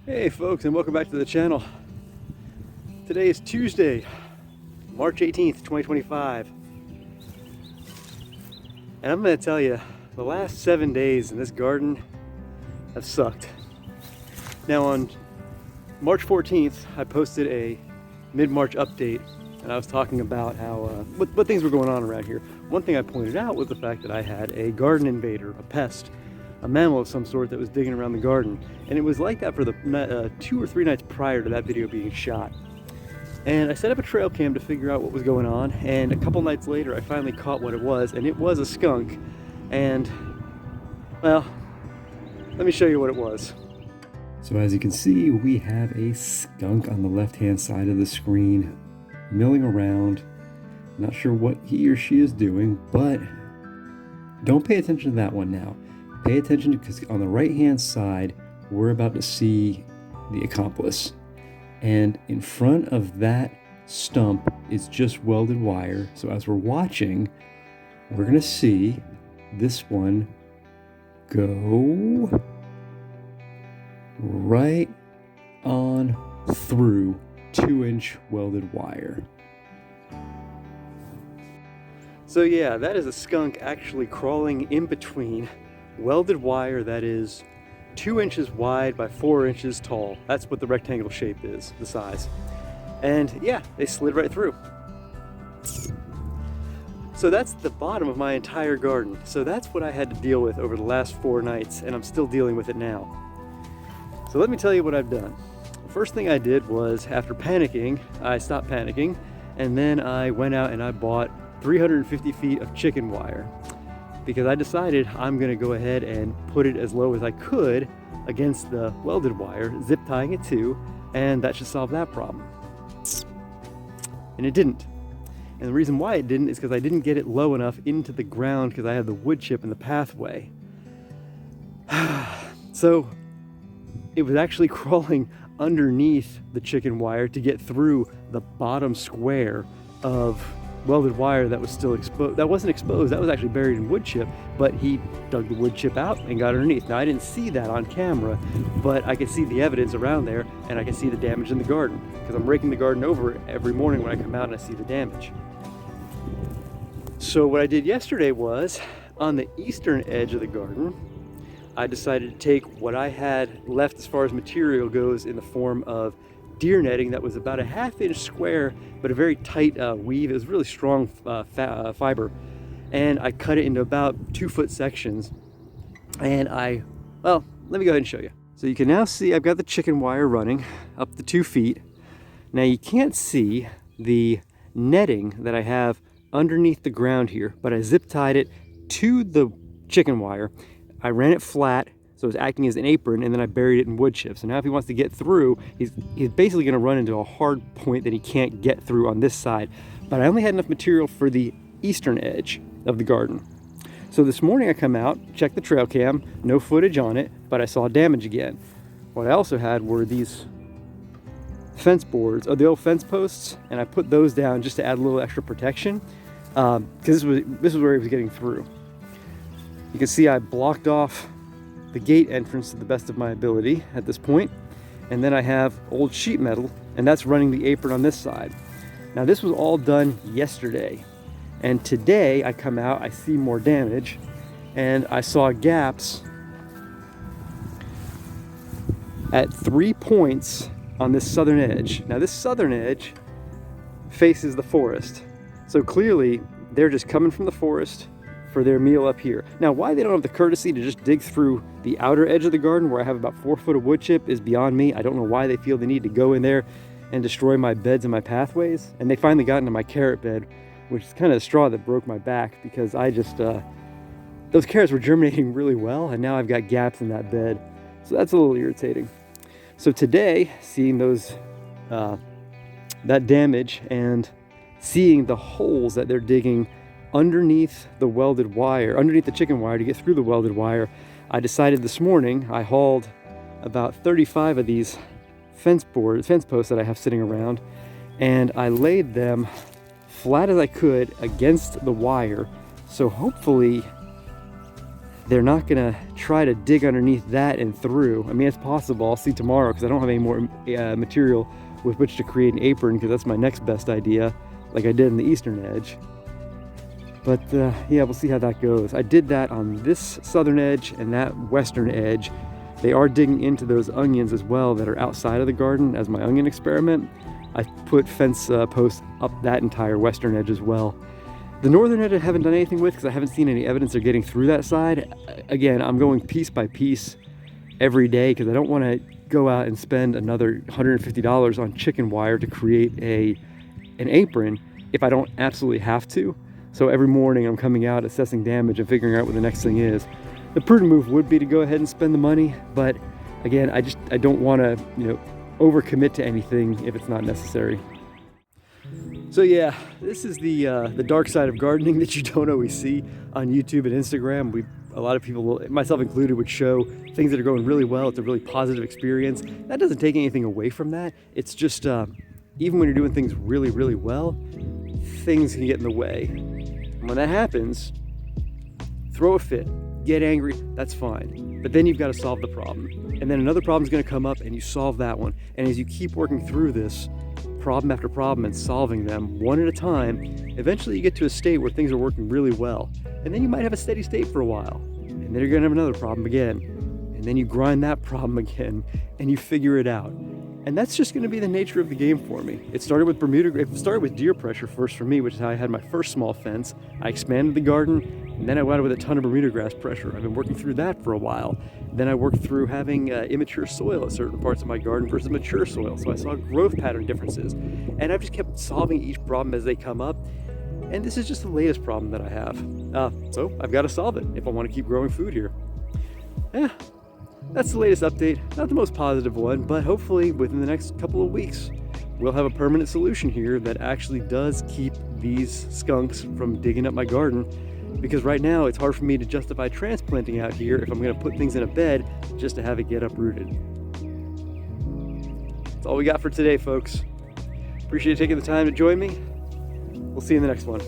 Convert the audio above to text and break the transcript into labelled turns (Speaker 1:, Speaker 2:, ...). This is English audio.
Speaker 1: Hey folks, and welcome back to the channel. Today is Tuesday, March 18th, 2025. And I'm going to tell you, the last 7 days in this garden have sucked. Now on March 14th, I posted a mid-March update, and I was talking about how what things were going on around here. One thing I pointed out was the fact that I had a garden invader, a pest, a mammal of some sort that was digging around the garden. And it was like that for the 2 or 3 nights prior to that video being shot. And I set up a trail cam to figure out what was going on, and a couple nights later I finally caught what it was, and it was a skunk. And, well, let me show you what it was. So as you can see, we have a skunk on the left-hand side of the screen, milling around. Not sure what he or she is doing, but don't pay attention to that one now. Pay attention because on the right-hand side, we're about to see the accomplice. And in front of that stump is just welded wire. So as we're watching, we're gonna see this one go right on through 2-inch welded wire. So yeah, that is a skunk actually crawling in between welded wire that is 2 inches wide by 4 inches tall. That's what the rectangle shape is, the size. And yeah, they slid right through. So that's the bottom of my entire garden. So that's what I had to deal with over the last 4 nights, and I'm still dealing with it now. So let me tell you what I've done. The first thing I did was, after panicking, I stopped panicking, and then I went out and I bought 350 feet of chicken wire, because I decided I'm gonna go ahead and put it as low as I could against the welded wire, zip tying it too, and that should solve that problem. And it didn't. And the reason why it didn't is because I didn't get it low enough into the ground because I had the wood chip in the pathway. So it was actually crawling underneath the chicken wire to get through the bottom square of welded wire that was still exposed. That wasn't exposed, that was actually buried in wood chip, but he dug the wood chip out and got underneath. Now I didn't see that on camera, but I could see the evidence around there, and I can see the damage in the garden because I'm raking the garden over every morning when I come out and I see the damage. So what I did yesterday was, on the eastern edge of the garden, I decided to take what I had left as far as material goes in the form of deer netting that was about a 1/2 inch square, but a very tight weave. It was really strong fiber. And I cut it into about 2-foot sections. And well, let me go ahead and show you. So you can now see I've got the chicken wire running up to 2 feet. Now you can't see the netting that I have underneath the ground here, but I zip tied it to the chicken wire. I ran it flat, so it's acting as an apron, and then I buried it in wood chips. And now if he wants to get through, he's basically gonna run into a hard point that he can't get through on this side. But I only had enough material for the eastern edge of the garden. So this morning I come out, check the trail cam, no footage on it, but I saw damage again. What I also had were these fence boards, or the old fence posts, and I put those down just to add a little extra protection, because this was where he was getting through. You can see I blocked off the gate entrance to the best of my ability at this point. And then I have old sheet metal, and that's running the apron on this side. Now this was all done yesterday. And today I come out, I see more damage, and I saw gaps at 3 points on this southern edge. Now this southern edge faces the forest. So clearly they're just coming from the forest for their meal up here. Now, why they don't have the courtesy to just dig through the outer edge of the garden where I have about 4 foot of wood chip is beyond me. I don't know why they feel the need to go in there and destroy my beds and my pathways. And they finally got into my carrot bed, which is kind of the straw that broke my back, because I just, those carrots were germinating really well, and now I've got gaps in that bed. So that's a little irritating. So today, seeing those, that damage and seeing the holes that they're digging underneath the welded wire, underneath the chicken wire to get through the welded wire, I decided this morning, I hauled about 35 of these fence posts that I have sitting around, and I laid them flat as I could against the wire. So hopefully they're not gonna try to dig underneath that and through. I mean, it's possible. I'll see tomorrow because I don't have any more material with which to create an apron, because that's my next best idea, like I did in the eastern edge. But yeah, we'll see how that goes. I did that on this southern edge and that western edge. They are digging into those onions as well that are outside of the garden as my onion experiment. I put fence posts up that entire western edge as well. The northern edge I haven't done anything with because I haven't seen any evidence of getting through that side. Again, I'm going piece by piece every day because I don't want to go out and spend another $150 on chicken wire to create an apron if I don't absolutely have to. So every morning I'm coming out, assessing damage and figuring out what the next thing is. The prudent move would be to go ahead and spend the money, but again, I don't want to, overcommit to anything if it's not necessary. So yeah, this is the dark side of gardening that you don't always see on YouTube and Instagram. A lot of people, myself included, would show things that are going really well. It's a really positive experience. That doesn't take anything away from that. It's just, even when you're doing things really, really well, things can get in the way. And when that happens, throw a fit, get angry, that's fine. But then you've got to solve the problem. And then another problem is going to come up and you solve that one. And as you keep working through this, problem after problem, and solving them one at a time, eventually you get to a state where things are working really well. And then you might have a steady state for a while. And then you're going to have another problem again. And then you grind that problem again and you figure it out. And that's just going to be the nature of the game for me. It started with deer pressure first for me, which is how I had my first small fence. I expanded the garden, and then I went with a ton of Bermuda grass pressure. I've been working through that for a while. Then I worked through having immature soil at certain parts of my garden versus mature soil. So I saw growth pattern differences. And I've just kept solving each problem as they come up. And this is just the latest problem that I have. So I've got to solve it if I want to keep growing food here. Yeah. That's the latest update. Not the most positive one, but hopefully within the next couple of weeks, we'll have a permanent solution here that actually does keep these skunks from digging up my garden. Because right now, it's hard for me to justify transplanting out here if I'm going to put things in a bed just to have it get uprooted. That's all we got for today, folks. Appreciate you taking the time to join me. We'll see you in the next one.